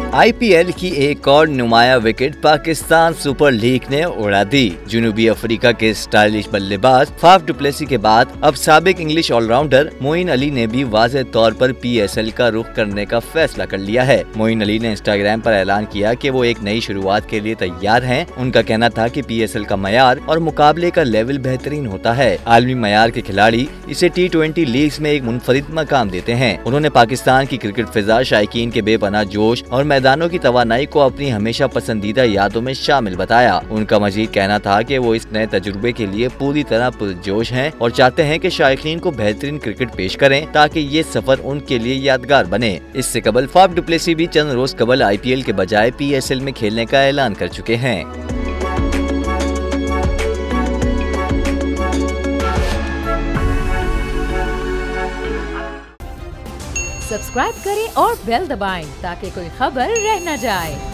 IPL की एक और नुमाया विकेट पाकिस्तान सुपर लीग ने उड़ा दी। जनूबी अफ्रीका के स्टाइलिश बल्लेबाज फाफ डु प्लेसी के बाद अब साबिक इंग्लिश ऑलराउंडर मोइन अली ने भी वाज़ेह तौर पर PSL का रुख करने का फैसला कर लिया है। मोइन अली ने इंस्टाग्राम पर ऐलान किया कि वो एक नई शुरुआत के लिए तैयार हैं। उनका कहना था कि PSL का मयार और मुकाबले का लेवल बेहतरीन होता है। आलमी मयार के खिलाड़ी इसे T20 लीग्स में एक मुनफरिद मकाम देते हैं। उन्होंने पाकिस्तान की क्रिकेट फिजा, शायकीन के बेपनाह जोश और मैदानों की तवानाई को अपनी हमेशा पसंदीदा यादों में शामिल बताया। उनका मजीद कहना था कि वो इस नए तजुर्बे के लिए पूरी तरह पुरजोश हैं और चाहते हैं कि शायकीन को बेहतरीन क्रिकेट पेश करें ताकि ये सफर उनके लिए यादगार बने। इससे कबल फाफ डु प्लेसी भी चंद रोज कबल IPL के बजाय PSL में खेलने का ऐलान कर चुके हैं। सब्सक्राइब करें और बेल दबाएं ताकि कोई खबर रह न जाए।